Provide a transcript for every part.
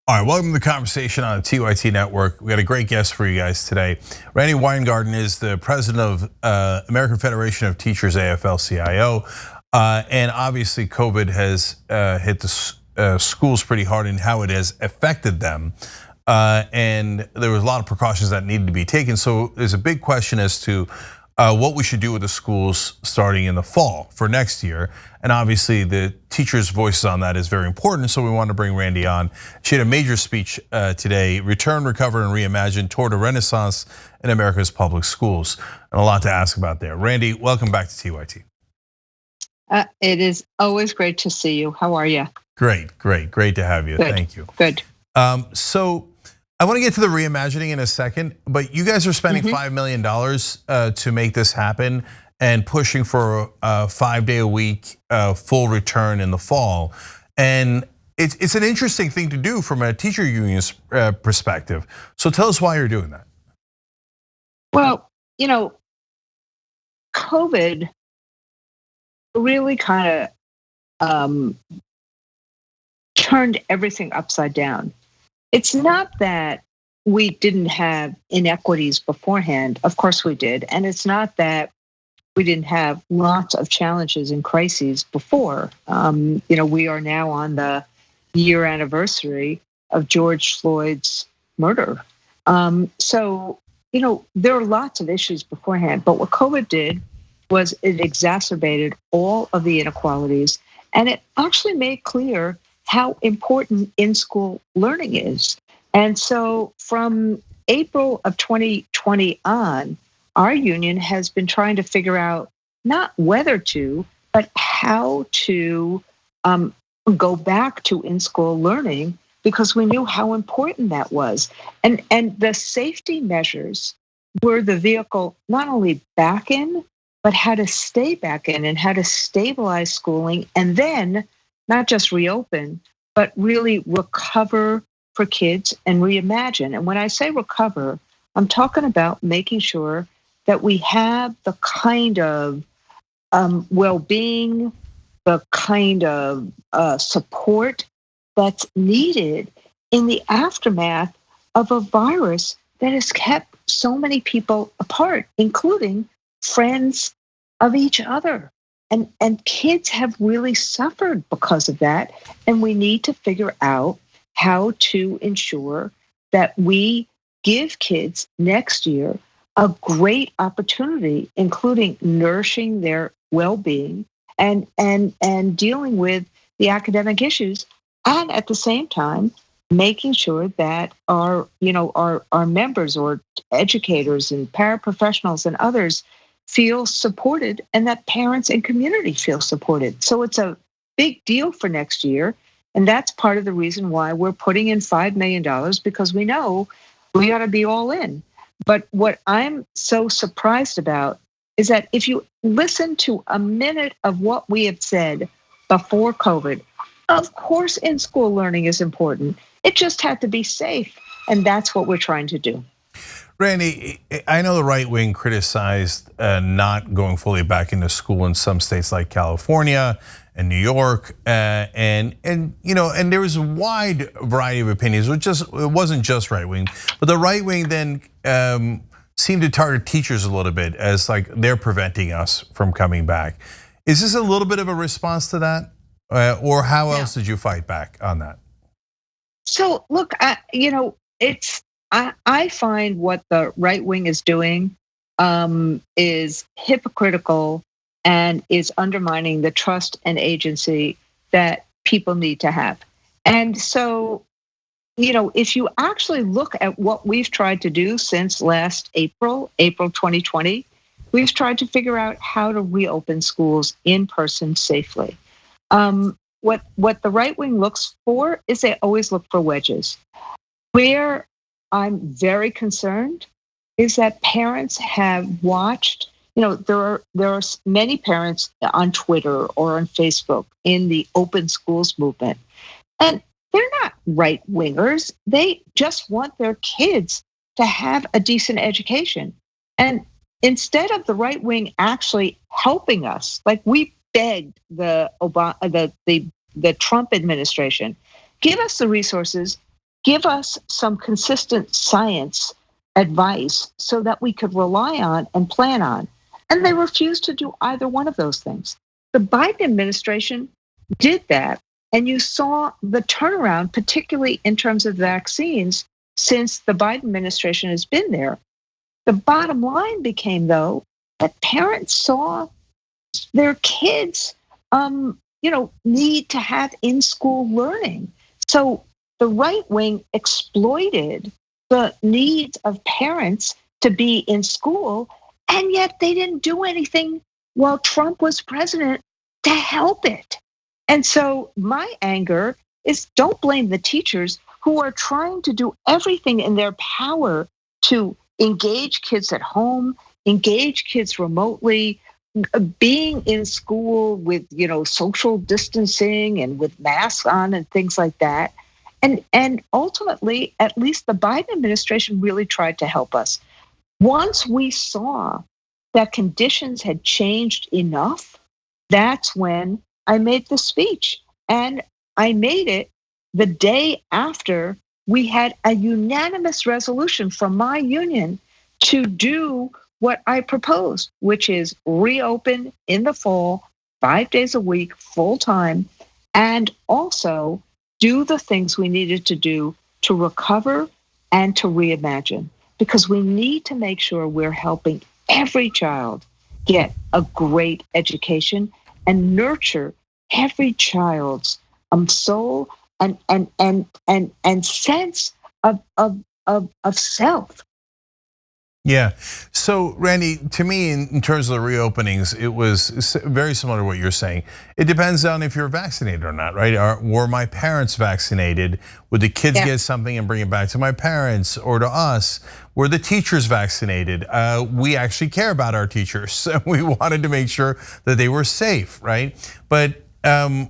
All right, welcome to the conversation on the TYT Network. We got a great guest for you guys today. Randy Weingarten is the president of American Federation of Teachers, AFL-CIO. And obviously COVID has hit the schools pretty hard in how it has affected them. And there was a lot of precautions that needed to be taken. So there's a big question as to what we should do with the schools starting in the fall for next year. And obviously the teachers' voices on that is very important, so we want to bring Randy on. She had a major speech today, Return, Recover, and Reimagine toward a Renaissance in America's Public Schools. And a lot to ask about there. Randy, welcome back to TYT. It is always great to see you. How are you? Great to have you. Good. Thank you. Good. So I want to get to the reimagining in a second, but you guys are spending $5 million to make this happen and pushing for a 5-day-a-week full return in the fall. And it's an interesting thing to do from a teacher union's perspective. So tell us why you're doing that. Well, COVID really kind of turned everything upside down. It's not that we didn't have inequities beforehand. Of course we did. And it's not that we didn't have lots of challenges and crises before. We are now on the year anniversary of George Floyd's murder. So there are lots of issues beforehand. But what COVID did was it exacerbated all of the inequalities. And it actually made clear how important in-school learning is. And so from April of 2020 on, our union has been trying to figure out not whether to, but how to go back to in-school learning, because we knew how important that was. And the safety measures were the vehicle not only back in, but how to stay back in and how to stabilize schooling, and then not just reopen, but really recover for kids and reimagine. And when I say recover, I'm talking about making sure that we have the kind of well-being, the kind of support that's needed in the aftermath of a virus that has kept so many people apart, including friends of each other. And kids have really suffered because of that. And we need to figure out how to ensure that we give kids next year a great opportunity, including nourishing their well-being and dealing with the academic issues, and at the same time making sure that our members or educators and paraprofessionals and others feel supported, and that parents and community feel supported. So it's a big deal for next year. And that's part of the reason why we're putting in $5 million, because we know we got to be all in. But what I'm so surprised about is that if you listen to a minute of what we have said before COVID, of course in-school learning is important. It just had to be safe. And that's what we're trying to do. Randy, I know the right wing criticized not going fully back into school in some states like California and New York, and there was a wide variety of opinions. It wasn't just right wing, but the right wing then seemed to target teachers a little bit as like they're preventing us from coming back. Is this a little bit of a response to that, or how else did you fight back on that? So look, I find what the right wing is doing is hypocritical and is undermining the trust and agency that people need to have. And so, if you actually look at what we've tried to do since last April 2020, we've tried to figure out how to reopen schools in person safely. What the right wing looks for is they always look for wedges. Where I'm very concerned is that parents have watched, there are many parents on Twitter or on Facebook in the open schools movement, and they're not right wingers. They just want their kids to have a decent education. And instead of the right wing actually helping us, like we begged the Trump administration, give us the resources, give us some consistent science advice so that we could rely on and plan on. And they refused to do either one of those things. The Biden administration did that. And you saw the turnaround, particularly in terms of vaccines, since the Biden administration has been there. The bottom line became, though, that parents saw their kids, need to have in-school learning. So the right wing exploited the needs of parents to be in school, and yet they didn't do anything while Trump was president to help it. And so my anger is, don't blame the teachers who are trying to do everything in their power to engage kids at home, engage kids remotely, being in school with, social distancing and with masks on and things like that. And ultimately, at least the Biden administration really tried to help us. Once we saw that conditions had changed enough, that's when I made the speech. And I made it the day after we had a unanimous resolution from my union to do what I proposed, which is reopen in the fall, 5 days a week, full time, and also do the things we needed to do to recover and to reimagine. Because we need to make sure we're helping every child get a great education and nurture every child's soul and sense of self. Yeah. So, Randy, to me, in terms of the reopenings, it was very similar to what you're saying. It depends on if you're vaccinated or not, right? Were my parents vaccinated? Would the kids get something and bring it back to my parents or to us? Were the teachers vaccinated? We actually care about our teachers. So we wanted to make sure that they were safe, right? But now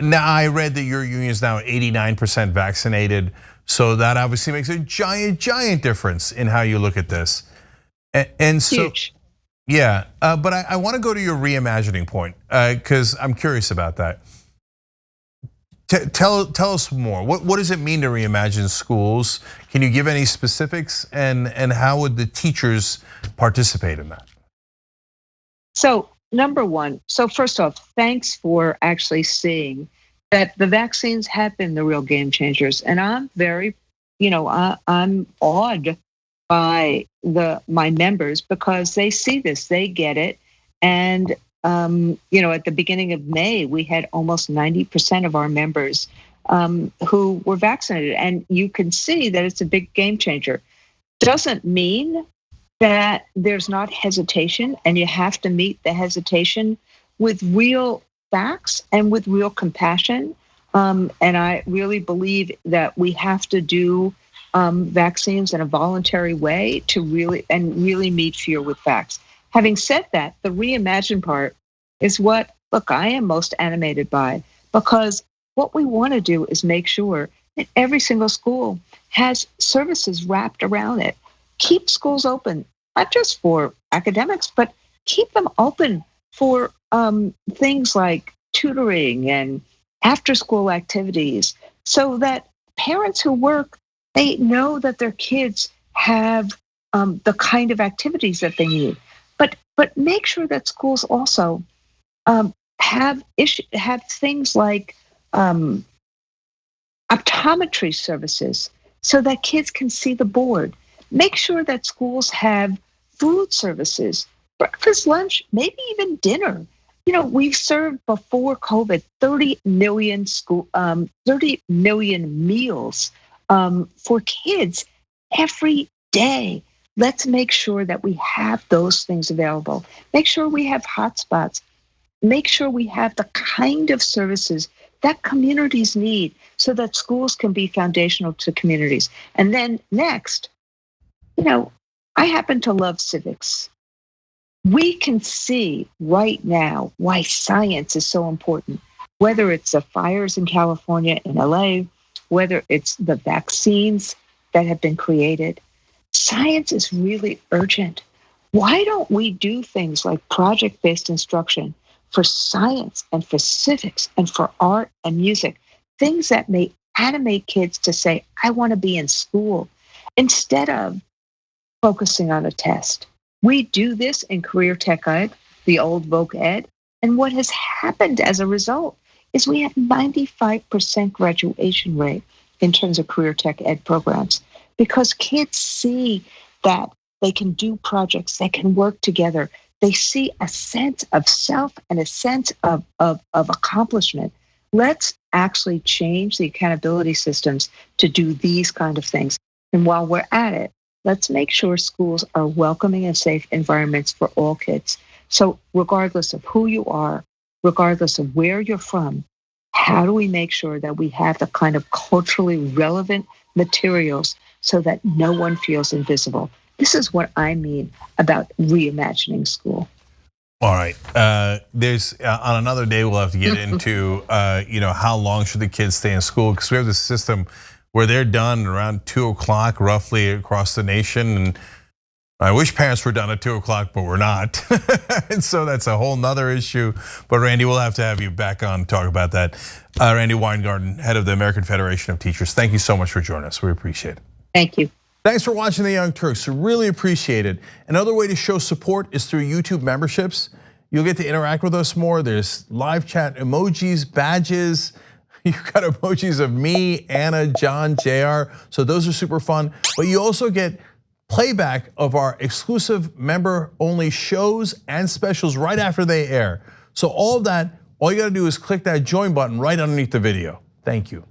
I read that your union is now 89% vaccinated. So that obviously makes a giant difference in how you look at this. And so, huge. Yeah, but I want to go to your reimagining point because I'm curious about that. Tell us more. What does it mean to reimagine schools? Can you give any specifics, and how would the teachers participate in that? So number one, so first off, thanks for actually seeing that the vaccines have been the real game changers, and I'm very, I'm awed by my members because they see this, they get it, and at the beginning of May, we had almost 90% of our members who were vaccinated, and you can see that it's a big game changer. Doesn't mean that there's not hesitation, and you have to meet the hesitation with real facts and with real compassion. And I really believe that we have to do vaccines in a voluntary way to really meet fear with facts. Having said that, the reimagine part is what, look, I am most animated by, because what we want to do is make sure that every single school has services wrapped around it. Keep schools open, not just for academics, but keep them open for things like tutoring and after-school activities, so that parents who work, they know that their kids have the kind of activities that they need. But make sure that schools also have things like optometry services, so that kids can see the board. Make sure that schools have food services, breakfast, lunch, maybe even dinner. We've served before COVID 30 million meals for kids every day. Let's make sure that we have those things available. Make sure we have hotspots. Make sure we have the kind of services that communities need, so that schools can be foundational to communities. And then next, I happen to love civics. We can see right now why science is so important, whether it's the fires in California, in LA, whether it's the vaccines that have been created. Science is really urgent. Why don't we do things like project-based instruction for science and for civics and for art and music, things that may animate kids to say, I want to be in school instead of focusing on a test. We do this in career tech ed, the old voc ed. And what has happened as a result is we have 95% graduation rate in terms of career tech ed programs because kids see that they can do projects, they can work together. They see a sense of self and a sense of accomplishment. Let's actually change the accountability systems to do these kind of things. And while we're at it, let's make sure schools are welcoming and safe environments for all kids. So regardless of who you are, regardless of where you're from, how do we make sure that we have the kind of culturally relevant materials so that no one feels invisible? This is what I mean about reimagining school. All right, there's on another day we'll have to get into how long should the kids stay in school, because we have this system where they're done around 2 o'clock roughly across the nation, and I wish parents were done at 2 o'clock, but we're not. And so that's a whole nother issue. But Randy, we'll have to have you back on to talk about that. Randy Weingarten, head of the American Federation of Teachers, thank you so much for joining us. We appreciate it. Thank you. Thanks for watching the Young Turks. We really appreciate it. Another way to show support is through YouTube memberships. You'll get to interact with us more. There's live chat emojis, badges. You've got emojis of me, Anna, John, JR. So those are super fun. But you also get playback of our exclusive member-only shows and specials right after they air. So all of that, all you gotta do is click that join button right underneath the video. Thank you.